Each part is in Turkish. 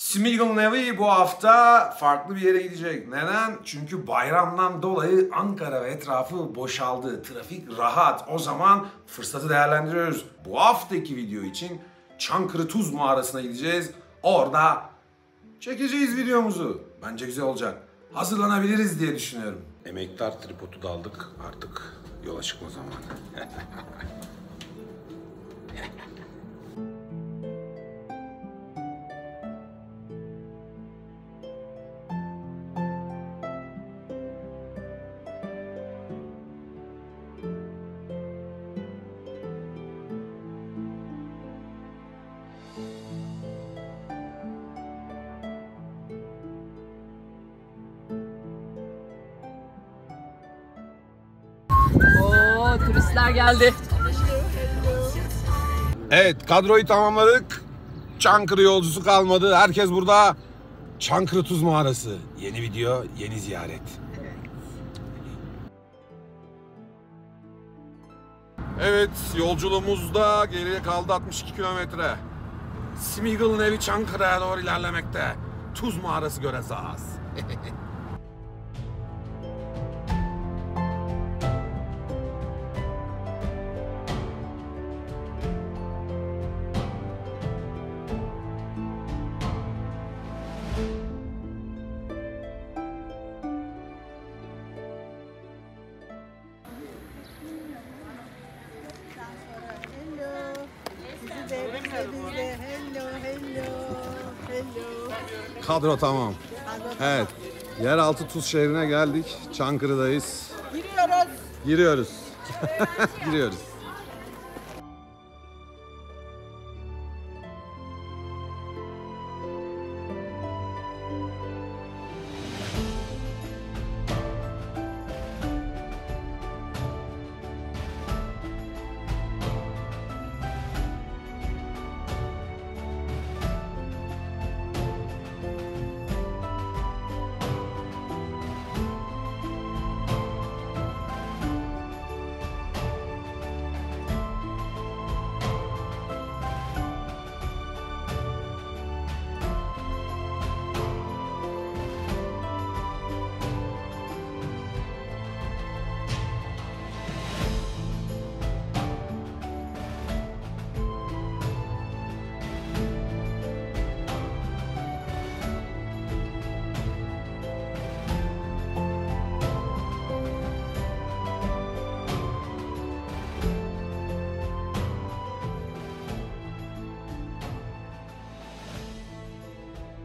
Smeagol Nevi bu hafta farklı bir yere gidecek. Neden? Çünkü bayramdan dolayı Ankara ve etrafı boşaldı. Trafik rahat. O zaman fırsatı değerlendiriyoruz. Bu haftaki video için Çankırı Tuz Mağarası'na gideceğiz. Orada çekeceğiz videomuzu. Bence güzel olacak. Hazırlanabiliriz diye düşünüyorum. Emektar tripodu da aldık. Artık yola çıkma zamanı. Oo, turistler geldi. Evet, kadroyu tamamladık. Çankırı yolcusu kalmadı. Herkes burada. Çankırı Tuz Mağarası. Yeni video, yeni ziyaret. Evet, yolculuğumuzda geriye kaldı 62 kilometre. Smeagol Nevi Çankırı'ya doğru ilerlemekte. Tuz Mağarası göreceğiz. Kadro tamam. Evet. Yeraltı Tuz şehrine geldik. Çankırı'dayız. Giriyoruz. Giriyoruz.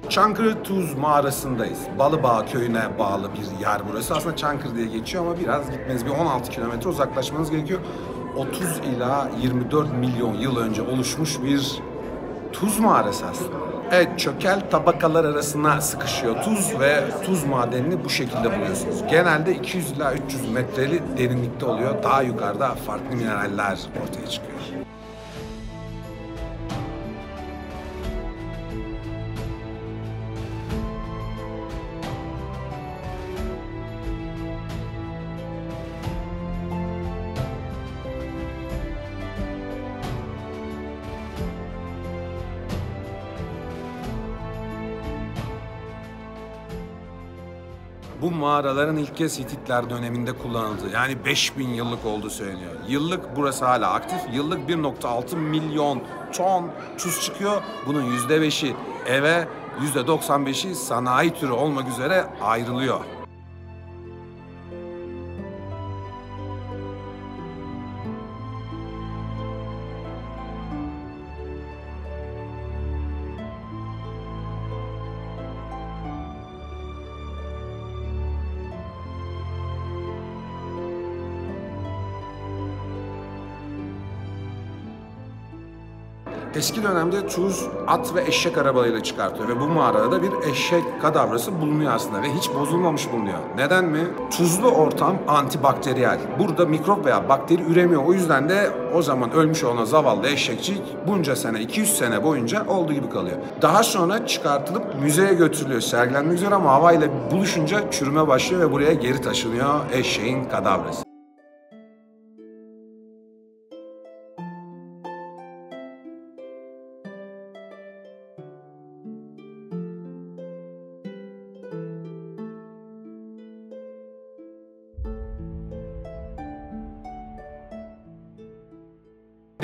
Çankırı Tuz Mağarası'ndayız. Balıbağ köyüne bağlı bir yer burası. Aslında Çankırı diye geçiyor ama biraz gitmeniz, bir 16 kilometre uzaklaşmanız gerekiyor. 30 ila 24 milyon yıl önce oluşmuş bir tuz mağarası aslında. Evet, çökel tabakalar arasına sıkışıyor tuz ve tuz madenini bu şekilde buluyorsunuz. Genelde 200 ila 300 metreli derinlikte oluyor. Daha yukarıda farklı mineraller ortaya çıkıyor. Bu mağaraların ilk kez Hititler döneminde kullanıldığı, yani 5000 yıllık olduğu söyleniyor. Yıllık burası hala aktif. Yıllık 1,6 milyon ton tuz çıkıyor. Bunun %5'i eve, %95'i sanayi türü olmak üzere ayrılıyor. Eski dönemde tuz at ve eşek arabalarıyla çıkartıyor ve bu mağarada da bir eşek kadavrası bulunuyor aslında ve hiç bozulmamış bulunuyor. Neden mi? Tuzlu ortam antibakteriyel. Burada mikrop veya bakteri üremiyor. O yüzden de o zaman ölmüş olan zavallı eşekçik bunca sene, 200 sene boyunca olduğu gibi kalıyor. Daha sonra çıkartılıp müzeye götürülüyor, sergilenmek üzere ama havayla buluşunca çürüme başlıyor ve buraya geri taşınıyor eşeğin kadavrası.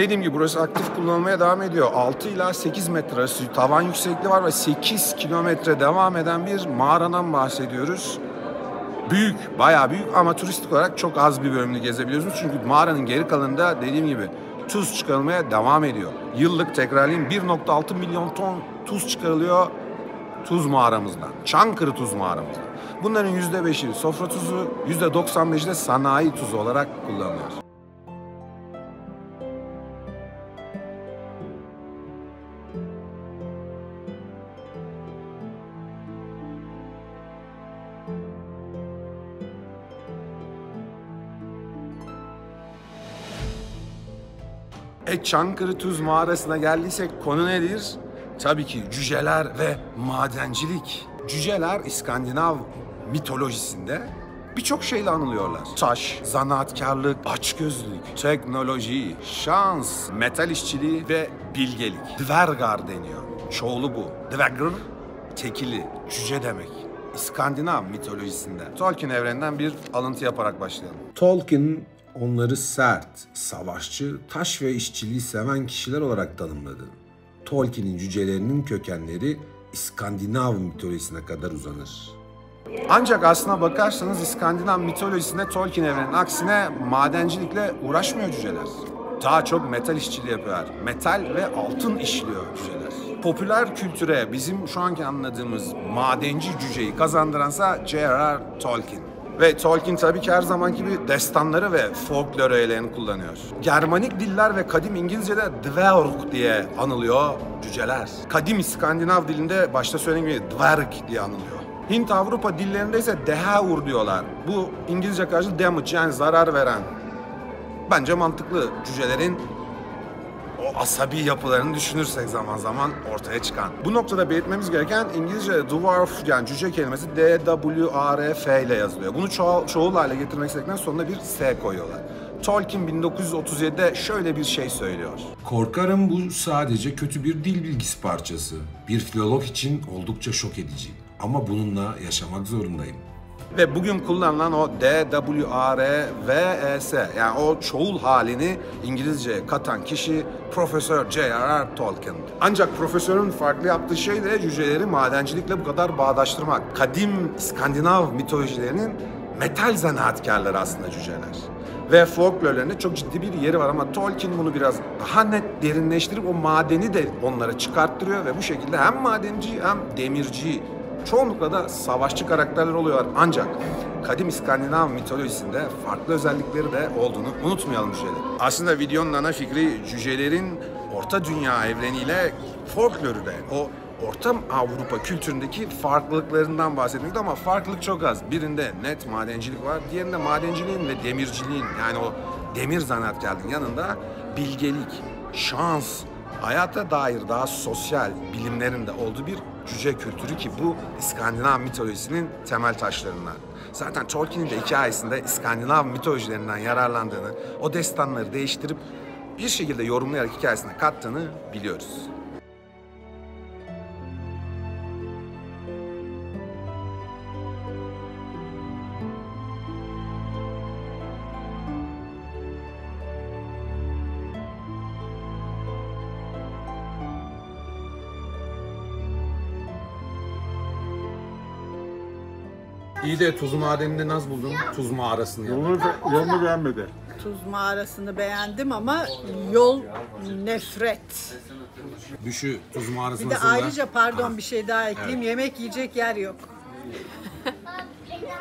Dediğim gibi burası aktif kullanılmaya devam ediyor. 6 ila 8 metre arası tavan yüksekliği var ve 8 kilometre devam eden bir mağaradan bahsediyoruz. Büyük, bayağı büyük ama turistik olarak çok az bir bölümünü gezebiliyorsunuz. Çünkü mağaranın geri kalanında dediğim gibi tuz çıkarılmaya devam ediyor. Yıllık tekrarlayayım 1,6 milyon ton tuz çıkarılıyor tuz mağaramızdan. Çankırı tuz mağaramızdan. Bunların %5'i sofra tuzu, %95'i de sanayi tuzu olarak kullanılıyor. Çankırı Tuz Mağarası'na geldiysek konu nedir? Tabii ki cüceler ve madencilik. Cüceler İskandinav mitolojisinde birçok şeyle anılıyorlar. Taş, zanaatkarlık, açgözlülük, teknoloji, şans, metal işçiliği ve bilgelik. Dvergar deniyor. Çoğulu bu. Dvergar, tekili, cüce demek. İskandinav mitolojisinde. Tolkien evreninden bir alıntı yaparak başlayalım. Tolkien onları sert, savaşçı, taş ve işçiliği seven kişiler olarak tanımladı. Tolkien'in cücelerinin kökenleri İskandinav mitolojisine kadar uzanır. Ancak aslına bakarsanız İskandinav mitolojisinde Tolkien evreninin aksine madencilikle uğraşmıyor cüceler. Daha çok metal işçiliği yapıyorlar. Metal ve altın işliyor cüceler. Popüler kültüre bizim şu anki anladığımız madenci cüceyi kazandıransa J.R.R. Tolkien. Ve Tolkien tabii ki her zamanki gibi destanları ve folklor öğelerini kullanıyor. Germanik diller ve kadim İngilizce'de dverg diye anılıyor cüceler. Kadim İskandinav dilinde başta söylediğim gibi dverg diye anılıyor. Hint-Avrupa dillerinde ise dehaur diyorlar. Bu İngilizce karşı damage yani zarar veren. Bence mantıklı cücelerin o asabi yapılarını düşünürsek zaman zaman ortaya çıkan. Bu noktada belirtmemiz gereken İngilizce dwarf yani cüce kelimesi D-W-A-R-F ile yazılıyor. Bunu çoğul hale getirmek istedikten sonuna bir S koyuyorlar. Tolkien 1937'de şöyle bir şey söylüyor. Korkarım bu sadece kötü bir dil bilgisi parçası. Bir filolog için oldukça şok edici. Ama bununla yaşamak zorundayım. Ve bugün kullanılan o D-W-A-R-V-E-S yani o çoğul halini İngilizceye katan kişi Profesör J.R.R. Tolkien. Ancak profesörün farklı yaptığı şey de cüceleri madencilikle bu kadar bağdaştırmak. Kadim İskandinav mitolojilerinin metal zanaatkarları aslında cüceler. Ve folklorlarında çok ciddi bir yeri var ama Tolkien bunu biraz daha net derinleştirip o madeni de onlara çıkarttırıyor ve bu şekilde hem madenci hem demirci çoğunlukla da savaşçı karakterler oluyorlar. Ancak kadim İskandinav mitolojisinde farklı özellikleri de olduğunu unutmayalım cüceleri. Aslında videonun ana fikri cücelerin Orta Dünya evreniyle folkloru da o Orta Avrupa kültüründeki farklılıklarından bahsetmekti ama farklılık çok az. Birinde net madencilik var, diğerinde madenciliğin ve demirciliğin yani o demir zanaatkarlığın yanında bilgelik, şans, hayata dair daha sosyal bilimlerin de olduğu bir cüce kültürü ki bu İskandinav mitolojisinin temel taşlarından. Zaten Tolkien'in de hikayesinde İskandinav mitolojilerinden yararlandığını, o destanları değiştirip bir şekilde yorumlayarak hikayesine kattığını biliyoruz. İyi de tuz madeninde nasıl buldun? Tuz mağarasını. Yolunu beğenmedi. Tuz mağarasını beğendim ama yol nefret. Düşü tuz mağarası Bir de nasıl? ayrıca pardon bir şey daha ekleyeyim. Yemek yiyecek yer yok.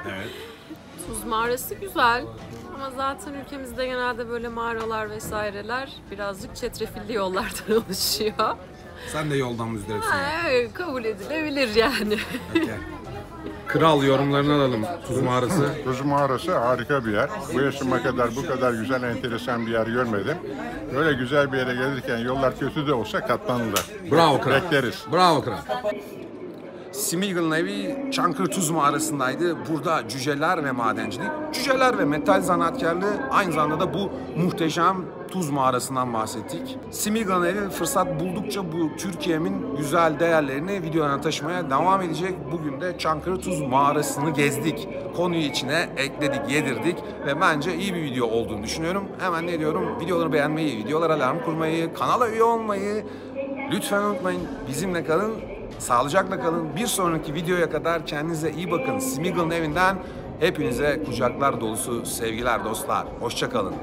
Evet. Tuz mağarası güzel. Ama zaten ülkemizde genelde böyle mağaralar vesaireler birazcık çetrefilli yollardan oluşuyor. Sen de yoldan müzdaripsin. Evet, kabul edilebilir yani. Okay. Kral yorumlarını alalım. Tuz mağarası. Tuz mağarası harika bir yer. Bu yaşıma kadar bu kadar güzel, enteresan bir yer görmedim. Böyle güzel bir yere gelirken yollar kötü de olsa katlanılır. Bravo kral. Bekleriz. Bravo kral. Smeagol'un evi Çankırtuz mağarasındaydı. Burada cüceler ve madencilik, cüceler ve metal sanatkarlığı, aynı zamanda da bu muhteşem tuz mağarasından bahsettik. Smeagol'un evi fırsat buldukça bu Türkiye'min güzel değerlerini videolarına taşımaya devam edecek. Bugün de Çankırtuz mağarasını gezdik. Konuyu içine ekledik, yedirdik ve bence iyi bir video olduğunu düşünüyorum. Hemen ne diyorum? Videoları beğenmeyi, videolara alarm kurmayı, kanala üye olmayı lütfen unutmayın. Bizimle kalın, sağlıcakla kalın. Bir sonraki videoya kadar kendinize iyi bakın. Smeagol'un evinden hepinize kucaklar dolusu sevgiler dostlar. Hoşça kalın.